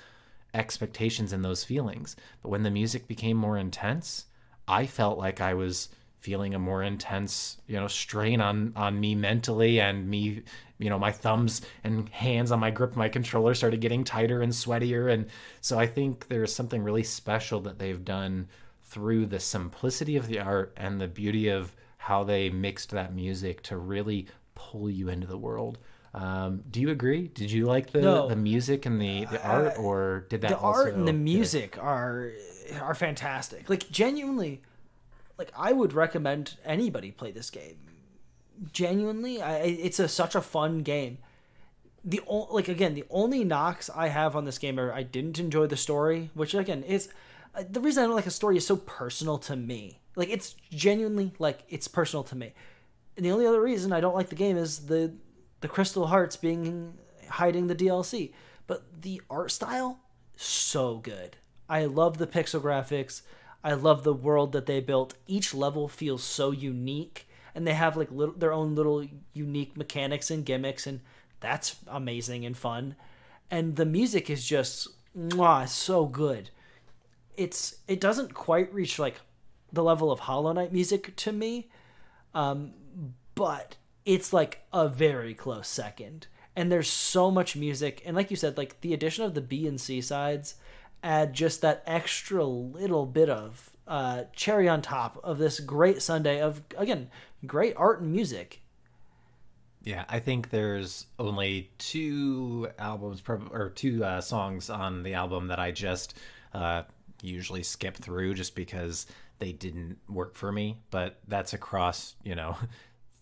expectations and those feelings. But when the music became more intense, I felt like I was feeling a more intense, strain on me mentally, and me, my thumbs and hands on my grip, my controller started getting tighter and sweatier. And so I think there's something really special that they've done through the simplicity of the art and the beauty of how they mixed that music to really pull you into the world. Do you agree? Did you like the music and the art, or did that the also art and the music are fantastic? Like, genuinely, like, I would recommend anybody play this game. Genuinely, it's such a fun game. The only knocks I have on this game are I didn't enjoy the story, which again is the reason I don't like a story is so personal to me. Like, it's genuinely, like, it's personal to me. And the only other reason I don't like the game is the crystal hearts hiding the DLC. But the art style, so good. I love the pixel graphics. I love the world that they built. Each level feels so unique, and they have like their own little unique mechanics and gimmicks, and that's amazing and fun. And the music is just so good. It doesn't quite reach like the level of Hollow Knight music to me, but it's like a very close second. And there's so much music, and like you said, like the addition of the B and C sides add just that extra little bit of cherry on top of this great Sunday of, again, great art and music. Yeah, I think there's only two songs on the album that I just usually skip through just because they didn't work for me. But that's across,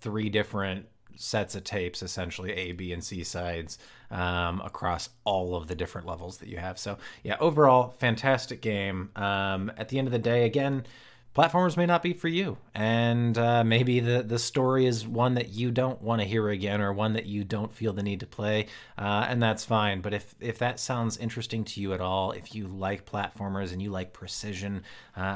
3 different sets of tapes, essentially A, B, and C sides, across all of the different levels that you have. So yeah, overall, fantastic game. At the end of the day, again, platformers may not be for you, and maybe the story is one that you don't want to hear again, or one that you don't feel the need to play, and that's fine. But if that sounds interesting to you at all, if you like platformers and you like precision,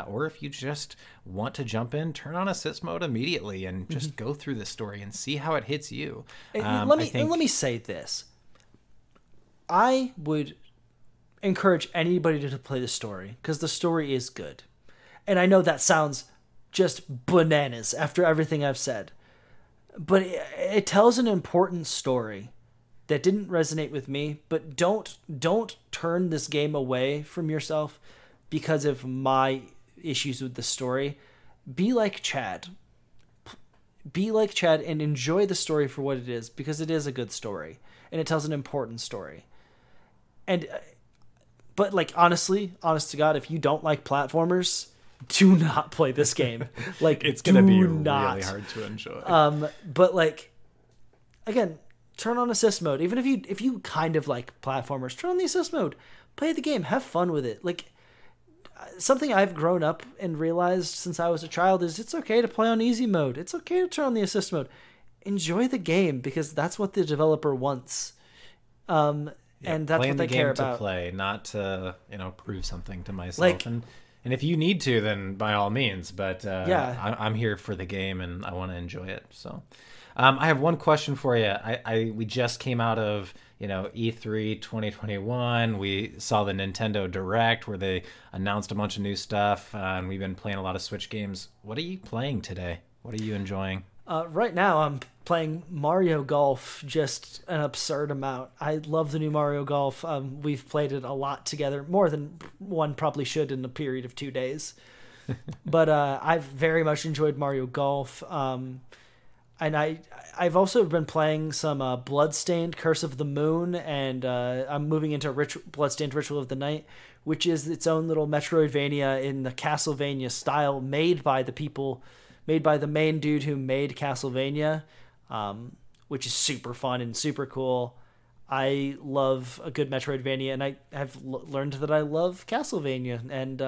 or if you just want to jump in, turn on assist mode immediately and just go through the story and see how it hits you. Let me say this. I would encourage anybody to play the story, because the story is good. And I know that sounds just bananas after everything I've said. But it tells an important story that didn't resonate with me. But don't turn this game away from yourself because of my issues with the story. Be like Chad. Be like Chad and enjoy the story for what it is, because it is a good story and it tells an important story. But like, honest to God, if you don't like platformers, do not play this game. Like, it's going to be really hard to enjoy. But like, again, turn on assist mode. Even if you kind of like platformers, turn on the assist mode. Play the game. Have fun with it. Like, something I've grown up and realized since I was a child is it's okay to play on easy mode. It's okay to turn on the assist mode. Enjoy the game, because that's what the developer wants. And that's what they care about. To play, not to, prove something to myself. Like, and if you need to, then by all means. But I'm here for the game and I want to enjoy it. So I have one question for you. We just came out of E3 2021. We saw the Nintendo Direct where they announced a bunch of new stuff, and we've been playing a lot of Switch games. What are you playing today? What are you enjoying? Right now, I'm playing Mario Golf just an absurd amount. I love the new Mario Golf. We've played it a lot together, more than one probably should in a period of 2 days. But I've very much enjoyed Mario Golf. And I've also been playing some Bloodstained Curse of the Moon, and I'm moving into Bloodstained Ritual of the Night, which is its own little Metroidvania in the Castlevania style, made by the main dude who made Castlevania, which is super fun and super cool. I love a good Metroidvania, and I have learned that I love Castlevania, and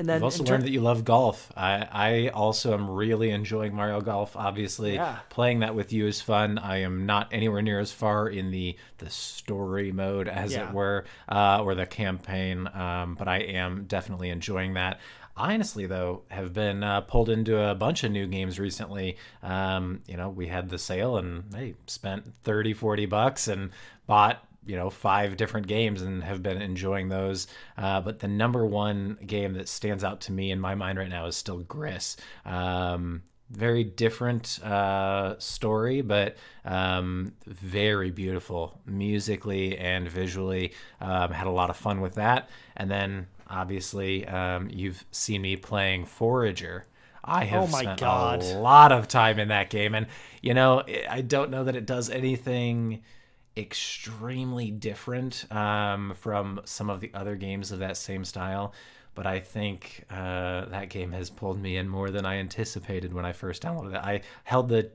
then you've also learned that you love golf. I also am really enjoying Mario Golf. Obviously, playing that with you is fun. I am not anywhere near as far in the story mode, as it were, or the campaign, but I am definitely enjoying that. I honestly, though, have been pulled into a bunch of new games recently. We had the sale and spent $30-$40 and bought 5 different games and have been enjoying those. But the number one game that stands out to me in my mind right now is still Gris. Very different story, but very beautiful musically and visually. Had a lot of fun with that. And then obviously you've seen me playing Forager. I have spent a lot of time in that game, and I don't know that it does anything extremely different from some of the other games of that same style, but I think that game has pulled me in more than I anticipated when I first downloaded it. I held the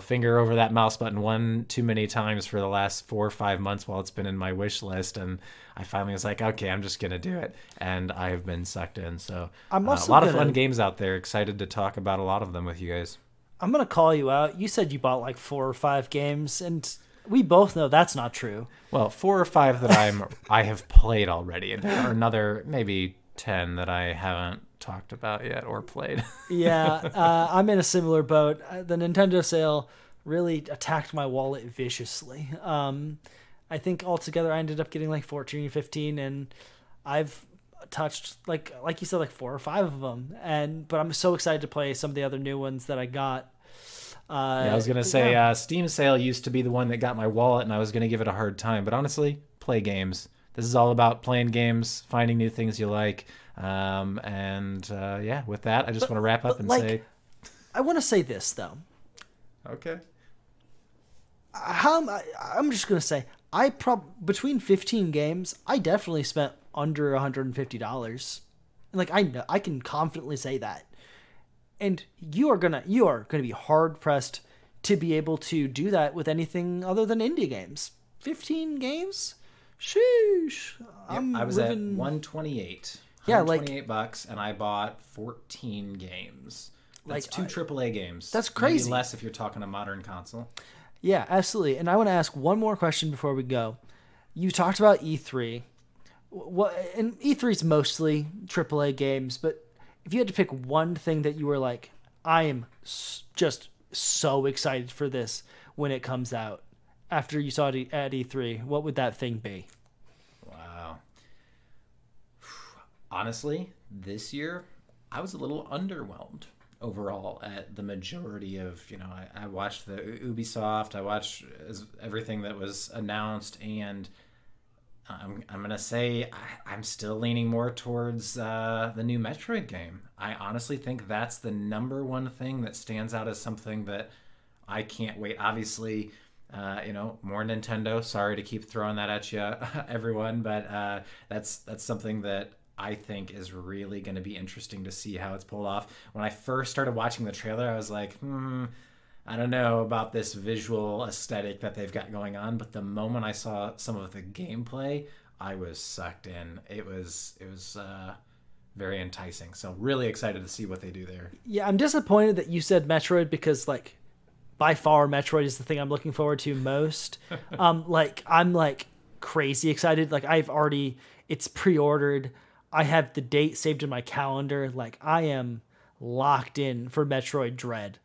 finger over that mouse button one too many times for the last 4 or 5 months while it's been in my wish list, and I finally was like, okay, I'm just gonna do it, and I've been sucked in. So a lot of fun games out there. Excited to talk about a lot of them with you guys. I'm gonna call you out. You said you bought like 4 or 5 games, and we both know that's not true. Well, 4 or 5 that I have played already, and there are another maybe 10 that I haven't talked about yet or played. I'm in a similar boat. The Nintendo sale really attacked my wallet viciously. I think altogether I ended up getting like 14 or 15, and I've touched like you said, like 4 or 5 of them. But I'm so excited to play some of the other new ones that I got. I was gonna say Steam sale used to be the one that got my wallet, and I was gonna give it a hard time. But honestly, play games. This is all about playing games, finding new things you like. With that, I just want to wrap up and say, I want to say this though. Okay. I'm just gonna say between 15 games, I definitely spent under $150. Like, I know I can confidently say that. And you are gonna be hard pressed to be able to do that with anything other than indie games. 15 games? Sheesh. I was at 128. Yeah, $128, and I bought 14 games. That's 2 AAA games. That's crazy. Maybe less if you're talking a modern console. Yeah, absolutely. And I want to ask one more question before we go. You talked about E3. And E3 is mostly AAA games, but if you had to pick one thing that you were like, I am just so excited for this when it comes out, after you saw it at E3, what would that thing be? Wow. Honestly, this year, I was a little underwhelmed overall at the majority of, I watched the Ubisoft, I watched everything that was announced, and I'm going to say I'm still leaning more towards the new Metroid game. I honestly think that's the number one thing that stands out as something that I can't wait. Obviously, more Nintendo. Sorry to keep throwing that at you, everyone, but that's something that I think is really going to be interesting to see how it's pulled off. When I first started watching the trailer, I was like, I don't know about this visual aesthetic that they've got going on, but the moment I saw some of the gameplay, I was sucked in. It was very enticing. So really excited to see what they do there. Yeah, I'm disappointed that you said Metroid because by far Metroid is the thing I'm looking forward to most. I'm crazy excited. It's pre-ordered. I have the date saved in my calendar. I am locked in for Metroid Dread.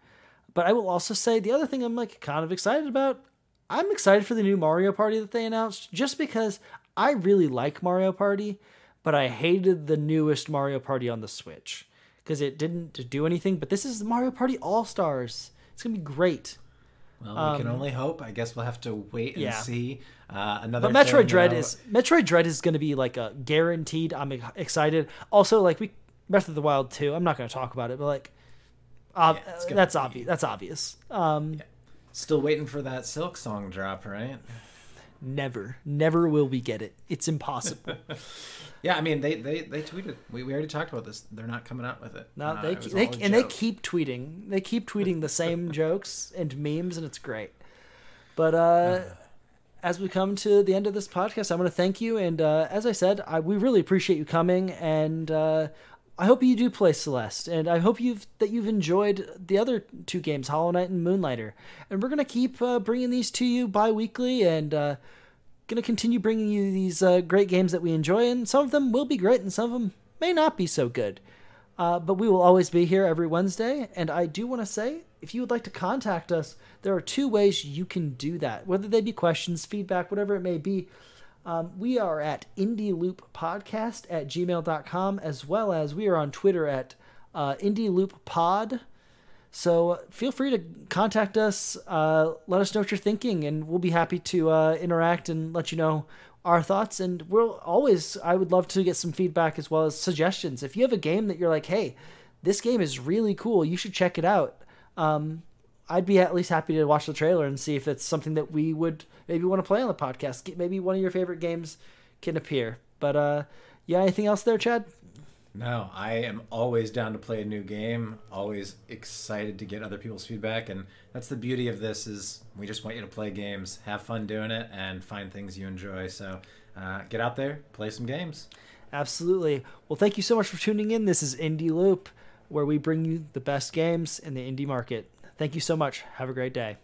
But I will also say the other thing I'm kind of excited about, I'm excited for the new Mario Party that they announced, just because I really like Mario Party, but I hated the newest Mario Party on the Switch because it didn't do anything. But this is Mario Party All-Stars. It's going to be great. Well, we can only hope. I guess we'll have to wait and see. But Metroid Dread is going to be a guaranteed. I'm excited. Also, Breath of the Wild 2. I'm not going to talk about it, but that's obvious. That's obvious. Still waiting for that Silk song drop, right? Never will we get it. It's impossible. Yeah, I mean they tweeted. We already talked about this. They're not coming out with it. No, they keep tweeting. They keep tweeting the same jokes and memes, and it's great. But as we come to the end of this podcast, I want to thank you. And as I said, we really appreciate you coming. And I hope you do play Celeste, and I hope that you've enjoyed the other two games, Hollow Knight and Moonlighter. And we're gonna keep bringing these to you bi-weekly, and going to continue bringing you these great games that we enjoy, and some of them will be great and some of them may not be so good. But we will always be here every Wednesday, and I do want to say, if you would like to contact us, there are two ways you can do that, whether they be questions, feedback, whatever it may be. We are at indielooppodcast@gmail.com, as well as we are on Twitter at indielooppod. So feel free to contact us, let us know what you're thinking, and we'll be happy to interact and let you know our thoughts. And I would love to get some feedback as well as suggestions. If you have a game that you're like, hey, this game is really cool, you should check it out. I'd be at least happy to watch the trailer and see if it's something that we would maybe want to play on the podcast. Maybe one of your favorite games can appear. But anything else there, Chad? No, I am always down to play a new game, always excited to get other people's feedback, and that's the beauty of this is we just want you to play games, have fun doing it, and find things you enjoy. So get out there, play some games. Absolutely. Well, thank you so much for tuning in. This is Indie Loop, where we bring you the best games in the indie market. Thank you so much. Have a great day.